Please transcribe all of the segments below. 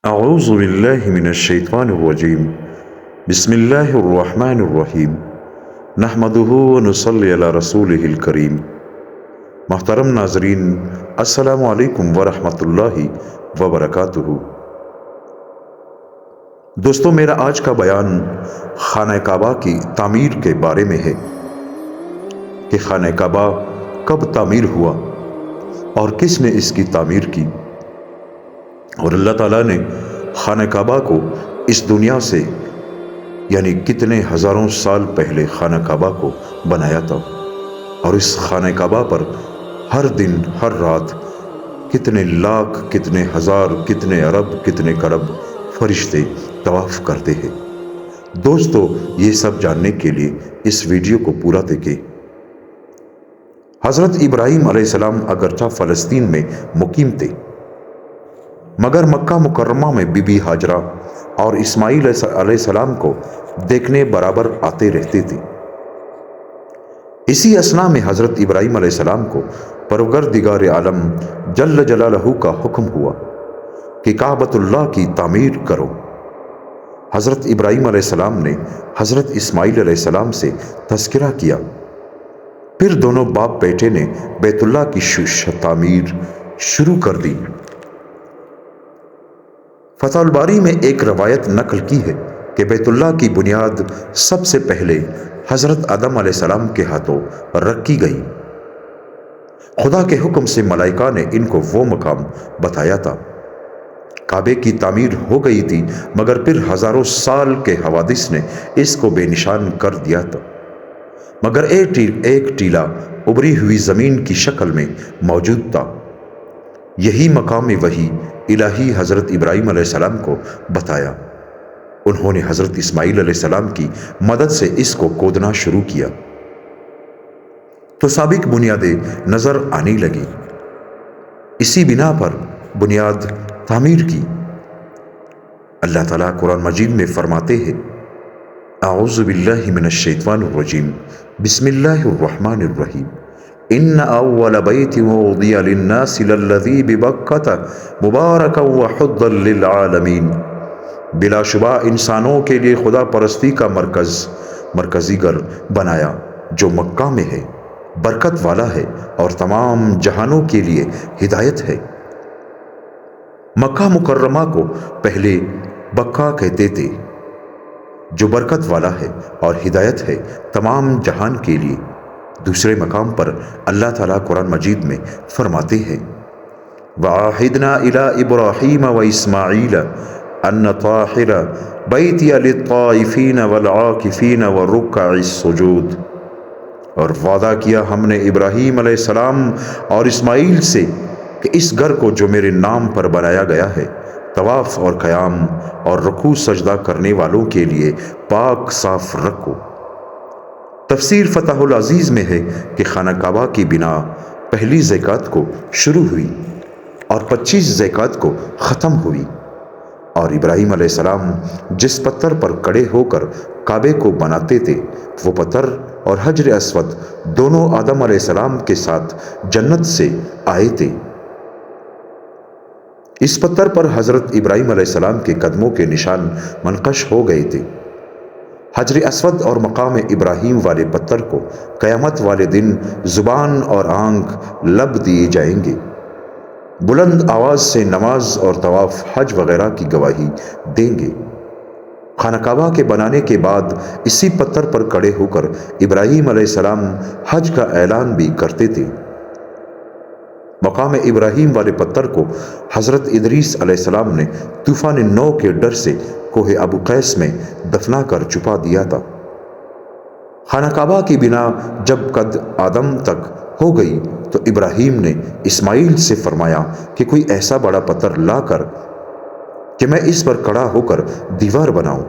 اعوذ باللہ من الشیطان الرجیم بسم اللہ الرحمن الرحیم نحمدہ ونصلی علی رسولہ الکریم۔ محترم ناظرین، السلام علیکم ورحمۃ اللہ وبرکاتہ۔ دوستو، میرا آج کا بیان خانہ کعبہ کی تعمیر کے بارے میں ہے کہ خانہ کعبہ کب تعمیر ہوا اور کس نے اس کی تعمیر کی، اور اللہ تعالیٰ نے خانہ کعبہ کو اس دنیا سے یعنی کتنے ہزاروں سال پہلے خانہ کعبہ کو بنایا تھا، اور اس خانہ کعبہ پر ہر دن ہر رات کتنے لاکھ، کتنے ہزار، کتنے ارب، کتنے کرب فرشتے طواف کرتے ہیں۔ دوستو، یہ سب جاننے کے لیے اس ویڈیو کو پورا دیکھیں۔ حضرت ابراہیم علیہ السلام اگرچہ فلسطین میں مقیم تھے، مگر مکہ مکرمہ میں بی بی ہاجرہ اور اسماعیل علیہ السلام کو دیکھنے برابر آتے رہتے تھے۔ اسی اثناء میں حضرت ابراہیم علیہ السلام کو پروردگار عالم جل جلالہ کا حکم ہوا کہ کعبۃ اللہ کی تعمیر کرو۔ حضرت ابراہیم علیہ السلام نے حضرت اسماعیل علیہ السلام سے تذکرہ کیا، پھر دونوں باپ بیٹے نے بیت اللہ کی تعمیر شروع کر دی۔ فتح الباری میں ایک روایت نقل کی ہے کہ بیت اللہ کی بنیاد سب سے پہلے حضرت آدم علیہ السلام کے ہاتھوں رکھی گئی۔ خدا کے حکم سے ملائکہ نے ان کو وہ مقام بتایا تھا۔ کعبے کی تعمیر ہو گئی تھی، مگر پھر ہزاروں سال کے حوادث نے اس کو بے نشان کر دیا تھا، مگر ایک ٹیلا ابری ہوئی زمین کی شکل میں موجود تھا۔ یہی مقام وحی الہی حضرت ابراہیم علیہ السلام کو بتایا۔ انہوں نے حضرت اسماعیل علیہ السلام کی مدد سے اس کو کھودنا شروع کیا تو سابق بنیادیں نظر آنے لگی۔ اسی بنا پر بنیاد تعمیر کی۔ اللہ تعالیٰ قرآن مجید میں فرماتے ہیں، اعوذ باللہ من الشیطان الرجیم بسم اللہ الرحمن الرحیم ان اول بیت وضع للناس للذی ببکۃ مبارکا وحدا للعالمین۔ بلا شبہ انسانوں کے لیے خدا پرستی کا مرکزی گھر بنایا جو مکہ میں ہے، برکت والا ہے اور تمام جہانوں کے لیے ہدایت ہے۔ مکہ مکرمہ کو پہلے بکہ کہتے تھے، جو برکت والا ہے اور ہدایت ہے تمام جہان کے لیے۔ دوسرے مقام پر اللہ تعالیٰ قرآن مجید میں فرماتے ہیں، وَعَاهِدْنَا إِلَىٰ إِبْرَاهِيمَ وَإِسْمَاعِيلَ أَنَّ طَاهِرَ بَيْتِيَ لِلطَّائِفِينَ وَالْعَاكِفِينَ وَالرُّكَّعِ السُّجُودِ۔ اور وعدہ کیا ہم نے ابراہیم علیہ السلام اور اسماعیل سے کہ اس گھر کو جو میرے نام پر بنایا گیا ہے، طواف اور قیام اور رکوع سجدہ کرنے والوں کے لیے پاک صاف رکھو۔ تفسیر فتح العزیز میں ہے کہ خانہ کعبہ کی بنا پہلی ذیقعت کو شروع ہوئی اور 25 ذیقعت کو ختم ہوئی، اور ابراہیم علیہ السلام جس پتھر پر کھڑے ہو کر کعبے کو بناتے تھے، وہ پتھر اور حجر اسود دونوں آدم علیہ السلام کے ساتھ جنت سے آئے تھے۔ اس پتھر پر حضرت ابراہیم علیہ السلام کے قدموں کے نشان منقش ہو گئے تھے۔ حجر اسود اور مقام ابراہیم والے پتھر کو قیامت والے دن زبان اور آنکھ لب دیے جائیں گے، بلند آواز سے نماز اور طواف، حج وغیرہ کی گواہی دیں گے۔ خانہ کعبہ کے بنانے کے بعد اسی پتھر پر کھڑے ہو کر ابراہیم علیہ السلام حج کا اعلان بھی کرتے تھے۔ مقام ابراہیم والے پتھر کو حضرت ادریس علیہ السلام نے طوفان نو کے ڈر سے کوہ ابو قیس میں دفنا کر چھپا دیا تھا۔ خانہ کعبہ کی بنا جب قد آدم تک ہو گئی تو ابراہیم نے اسماعیل سے فرمایا کہ کوئی ایسا بڑا پتھر لا کر کہ میں اس پر کھڑا ہو کر دیوار بناؤں۔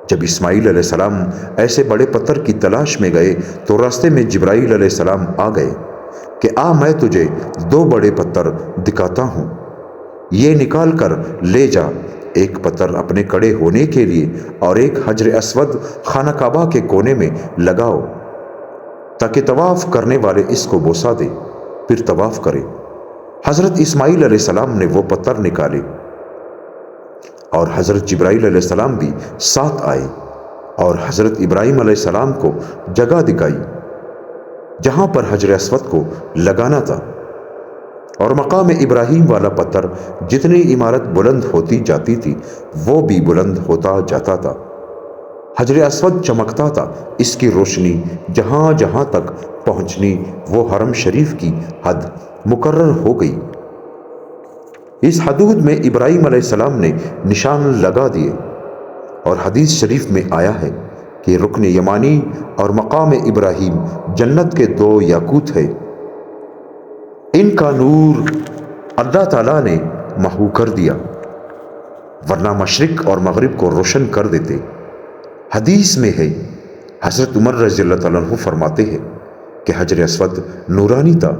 جب اسماعیل علیہ السلام ایسے بڑے پتھر کی تلاش میں گئے تو راستے میں جبرائیل علیہ السلام آ گئے کہ میں تجھے 2 بڑے پتھر دکھاتا ہوں، یہ نکال کر لے جا، ایک پتھر اپنے کھڑے ہونے کے لیے اور ایک حجر اسود خانہ کعبہ کے کونے میں لگاؤ، تاکہ طواف کرنے والے اس کو بوسہ دے، پھر طواف کرے۔ حضرت اسماعیل علیہ السلام نے وہ پتھر نکالے اور حضرت جبرائیل علیہ السلام بھی ساتھ آئے اور حضرت ابراہیم علیہ السلام کو جگہ دکھائی جہاں پر حجر اسود کو لگانا تھا، اور مقام ابراہیم والا پتھر جتنی عمارت بلند ہوتی جاتی تھی وہ بھی بلند ہوتا جاتا تھا۔ حجر اسود چمکتا تھا، اس کی روشنی جہاں جہاں تک پہنچنی وہ حرم شریف کی حد مقرر ہو گئی۔ اس حدود میں ابراہیم علیہ السلام نے نشان لگا دیے، اور حدیث شریف میں آیا ہے کہ رکن یمانی اور مقام ابراہیم جنت کے دو یاقوت ہیں، ان کا نور اللہ تعالیٰ نے محو کر دیا ورنہ مشرق اور مغرب کو روشن کر دیتے۔ حدیث میں ہے، حضرت عمر رضی اللہ تعالیٰ عنہ فرماتے ہیں کہ حجر اسود نورانی تھا،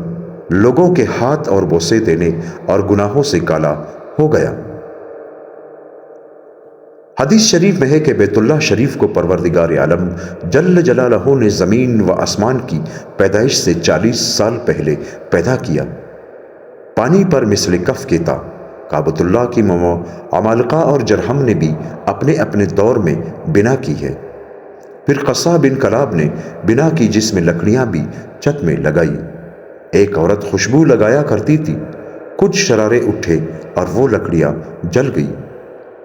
لوگوں کے ہاتھ اور بوسے دینے اور گناہوں سے کالا ہو گیا۔ حدیث شریف میں ہے کہ بیت اللہ شریف کو پروردگار عالم جل جلالہ نے زمین و آسمان کی پیدائش سے 40 سال پہلے پیدا کیا۔ پانی پر مثل کف کے تھا۔ کعبۃ اللہ کی عمالقہ اور جرہم نے بھی اپنے اپنے دور میں بنا کی ہے۔ پھر قصہ بن کلاب نے بنا کی، جس میں لکڑیاں بھی چھت میں لگائی۔ ایک عورت خوشبو لگایا کرتی تھی، کچھ شرارے اٹھے اور وہ لکڑیاں جل گئی۔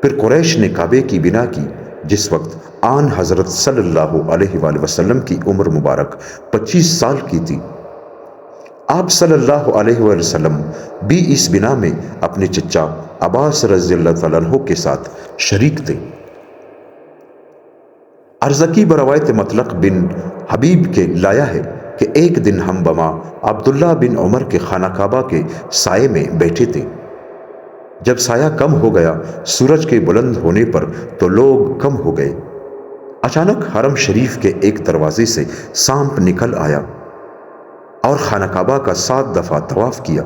پھر قریش نے کعبے کی بنا کی، جس وقت آن حضرت صلی اللہ علیہ وآلہ وسلم کی عمر مبارک 25 سال کی تھی۔ آپ صلی اللہ علیہ وآلہ وسلم بھی اس بنا میں اپنے چچا عباس رضی اللہ تعالیٰ عنہ کے ساتھ شریک تھے۔ ارزقی بروایت مطلق بن حبیب کے لایا ہے کہ ایک دن ہم بما عبداللہ بن عمر کے خانہ کعبہ کے سائے میں بیٹھے تھے۔ جب سایہ کم ہو گیا سورج کے بلند ہونے پر تو لوگ کم ہو گئے۔ اچانک حرم شریف کے ایک دروازے سے سانپ نکل آیا اور خانہ کعبہ کا 7 دفعہ طواف کیا۔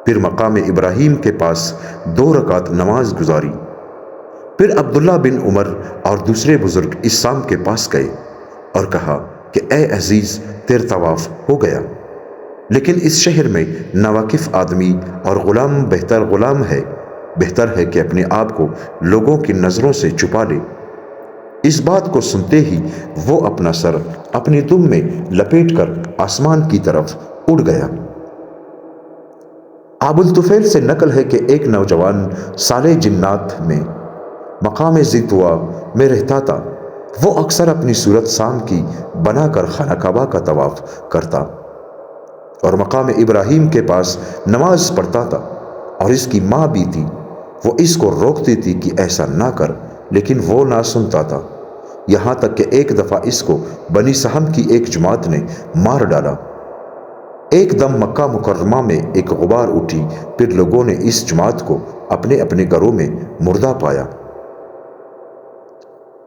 پھر مقام ابراہیم کے پاس 2 رکعت نماز گزاری۔ پھر عبداللہ بن عمر اور دوسرے بزرگ اس سانپ کے پاس گئے اور کہا کہ اے عزیز، تیرا طواف ہو گیا، لیکن اس شہر میں ناواقف آدمی اور غلام بہتر ہے کہ اپنے آپ کو لوگوں کی نظروں سے چھپا لے۔ اس بات کو سنتے ہی وہ اپنا سر اپنی دم میں لپیٹ کر آسمان کی طرف اڑ گیا۔ ابو الطفیل سے نقل ہے کہ ایک نوجوان صالح جنات میں مقام ذی طویٰ میں رہتا تھا۔ وہ اکثر اپنی صورت سانپ کی بنا کر خانہ کعبہ کا طواف کرتا اور مقام ابراہیم کے پاس نماز پڑھتا تھا، اور اس کی ماں بھی تھی۔ وہ اس کو روکتی تھی کہ ایسا نہ کر، لیکن وہ نہ سنتا تھا، یہاں تک کہ ایک دفعہ اس کو بنی سہم کی ایک جماعت نے مار ڈالا۔ ایک دم مکہ مکرمہ میں ایک غبار اٹھی، پھر لوگوں نے اس جماعت کو اپنے اپنے گھروں میں مردہ پایا۔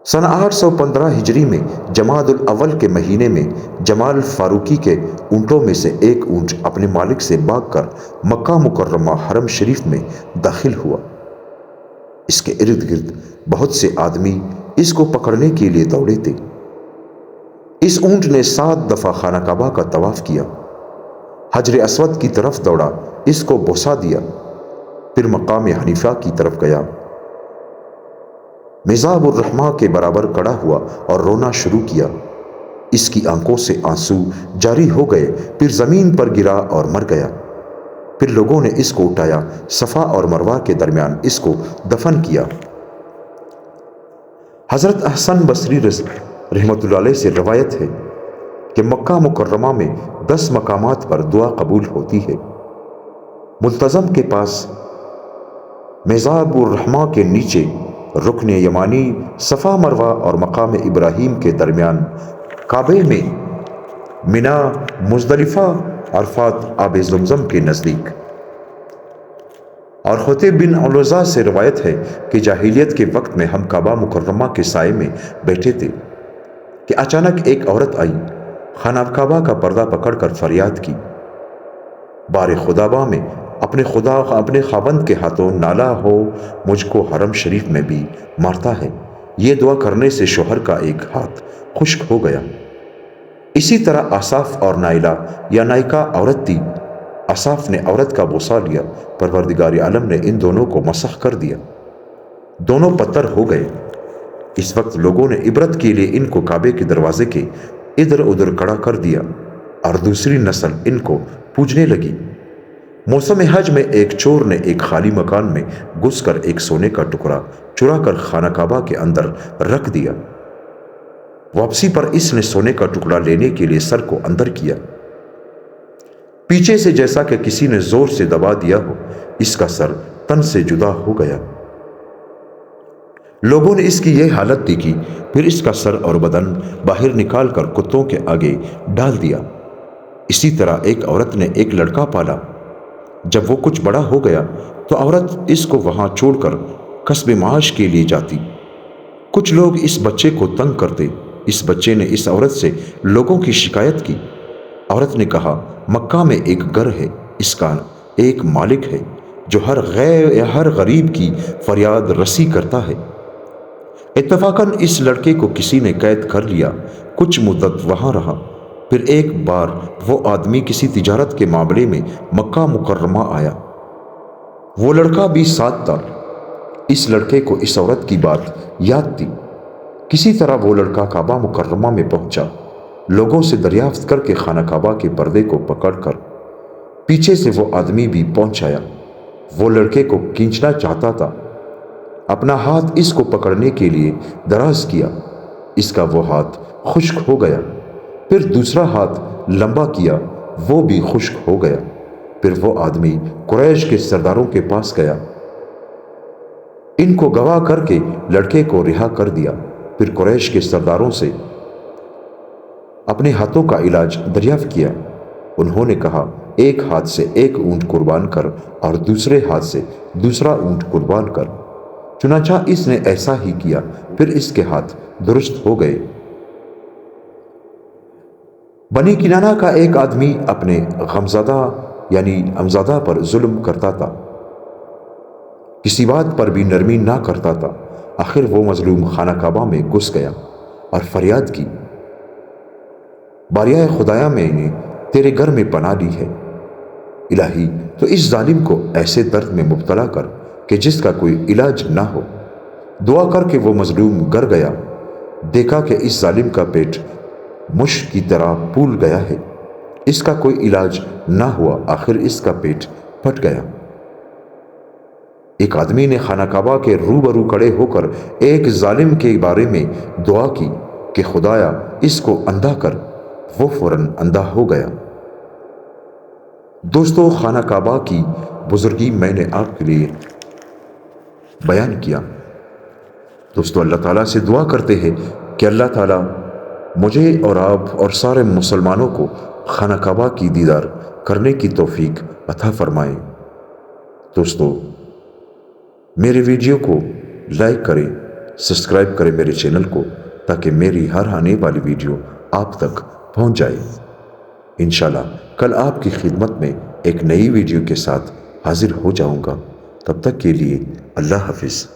سنہ 815 ہجری میں جمادی الاول کے مہینے میں جمال فاروقی کے اونٹوں میں سے ایک اونٹ اپنے مالک سے بھاگ کر مکہ مکرمہ حرم شریف میں داخل ہوا۔ اس کے ارد گرد بہت سے آدمی اس کو پکڑنے کے لیے دوڑے تھے۔ اس اونٹ نے 7 دفعہ خانہ کعبہ کا طواف کیا، حجر اسود کی طرف دوڑا، اس کو بوسہ دیا، پھر مقام حنیفہ کی طرف گیا، مزاب الرحمہ کے برابر کھڑا ہوا اور رونا شروع کیا۔ اس کی آنکھوں سے آنسو جاری ہو گئے، پھر زمین پر گرا اور مر گیا۔ پھر لوگوں نے اس کو اٹھایا، صفا اور مروہ کے درمیان اس کو دفن کیا۔ حضرت حسن بصری رحمۃ اللہ علیہ سے روایت ہے کہ مکہ مکرمہ میں 10 مقامات پر دعا قبول ہوتی ہے۔ ملتزم کے پاس مزاب الرحمہ کے نیچے رکن یمانی، صفا مروہ اور مقام ابراہیم کے درمیان، کعبے میں، منا، مزدلفہ، عرفات، آب زمزم کے نزدیک۔ اور خطیب بن علوزہ سے روایت ہے کہ جاہلیت کے وقت میں ہم کعبہ مکرمہ کے سائے میں بیٹھے تھے کہ اچانک ایک عورت آئی، خانہ کعبہ کا پردہ پکڑ کر فریاد کی، بار خدابا میں اپنے خاوند کے ہاتھوں نالا ہو، مجھ کو حرم شریف میں بھی مارتا ہے۔ یہ دعا کرنے سے شوہر کا ایک ہاتھ خشک ہو گیا۔ اسی طرح آصاف اور نائلہ یا نائکہ عورت تھی۔ آصاف نے عورت کا بوسہ لیا، پروردگار عالم نے ان دونوں کو مسخ کر دیا۔ دونوں پتھر ہو گئے۔ اس وقت لوگوں نے عبرت کے لیے ان کو کعبے کے دروازے کے ادھر ادھر کھڑا کر دیا اور دوسری نسل ان کو پوجنے لگی۔ موسم حج میں ایک چور نے ایک خالی مکان میں گھس کر ایک سونے کا ٹکڑا چرا کر خانہ کعبہ کے اندر رکھ دیا۔ واپسی پر اس نے سونے کا ٹکڑا لینے کے لیے سر کو اندر کیا، پیچھے سے جیسا کہ کسی نے زور سے دبا دیا ہو، اس کا سر تن سے جدا ہو گیا۔ لوگوں نے اس کی یہ حالت دیکھی، پھر اس کا سر اور بدن باہر نکال کر کتوں کے آگے ڈال دیا۔ اسی طرح ایک عورت نے ایک لڑکا پالا۔ جب وہ کچھ بڑا ہو گیا تو عورت اس کو وہاں چھوڑ کر کسب معاش کے لیے جاتی۔ کچھ لوگ اس بچے کو تنگ کرتے۔ اس بچے نے اس عورت سے لوگوں کی شکایت کی۔ عورت نے کہا، مکہ میں ایک گھر ہے، اس کا ایک مالک ہے جو ہر غریب کی فریاد رسی کرتا ہے۔ اتفاقاً اس لڑکے کو کسی نے قید کر لیا، کچھ مدت وہاں رہا، پھر ایک بار وہ آدمی کسی تجارت کے معاملے میں مکہ مکرمہ آیا۔ وہ لڑکا بھی ساتھ تھا۔ اس لڑکے کو اس عورت کی بات یاد تھی۔ کسی طرح وہ لڑکا کعبہ مکرمہ میں پہنچا، لوگوں سے دریافت کر کے خانہ کعبہ کے پردے کو پکڑ کر پیچھے سے وہ آدمی بھی پہنچ آیا۔ وہ لڑکے کو کھینچنا چاہتا تھا، اپنا ہاتھ اس کو پکڑنے کے لیے دراز کیا، اس کا وہ ہاتھ خشک ہو گیا۔ پھر دوسرا ہاتھ لمبا کیا، وہ بھی خشک ہو گیا۔ پھر وہ آدمی قریش کے سرداروں کے پاس گیا، ان کو گواہ کر کے لڑکے کو رہا کر دیا۔ پھر قریش کے سرداروں سے اپنے ہاتھوں کا علاج دریافت کیا۔ انہوں نے کہا، ایک ہاتھ سے ایک اونٹ قربان کر اور دوسرے ہاتھ سے دوسرا اونٹ قربان کر۔ چنانچہ اس نے ایسا ہی کیا، پھر اس کے ہاتھ درست ہو گئے۔ بنی کنانہ کا ایک آدمی اپنے غمزدہ یعنی امزادہ پر ظلم کرتا تھا، کسی بات پر بھی نرمی نہ کرتا تھا۔ آخر وہ مظلوم خانہ کعبہ میں گھس گیا اور فریاد کی، باریائے خدایا، میں نے تیرے گھر میں پناہ لی ہے، الہی تو اس ظالم کو ایسے درد میں مبتلا کر کہ جس کا کوئی علاج نہ ہو۔ دعا کر کے وہ مظلوم گھر گیا، دیکھا کہ اس ظالم کا پیٹ مشک کی طرح پھول گیا ہے، اس کا کوئی علاج نہ ہوا، آخر اس کا پیٹ پھٹ گیا۔ ایک آدمی نے خانہ کعبہ کے روبرو کھڑے ہو کر ایک ظالم کے بارے میں دعا کی کہ خدایا اس کو اندھا کر، وہ فوراً اندھا ہو گیا۔ دوستو، خانہ کعبہ کی بزرگی میں نے آپ کے لیے بیان کیا۔ دوستو، اللہ تعالیٰ سے دعا کرتے ہیں کہ اللہ تعالیٰ مجھے اور آپ اور سارے مسلمانوں کو خانہ کعبہ کی دیدار کرنے کی توفیق عطا فرمائے۔ دوستو، میرے ویڈیو کو لائک کریں، سبسکرائب کریں میرے چینل کو، تاکہ میری ہر آنے والی ویڈیو آپ تک پہنچ جائے۔ انشاءاللہ کل آپ کی خدمت میں ایک نئی ویڈیو کے ساتھ حاضر ہو جاؤں گا۔ تب تک کے لیے اللہ حافظ۔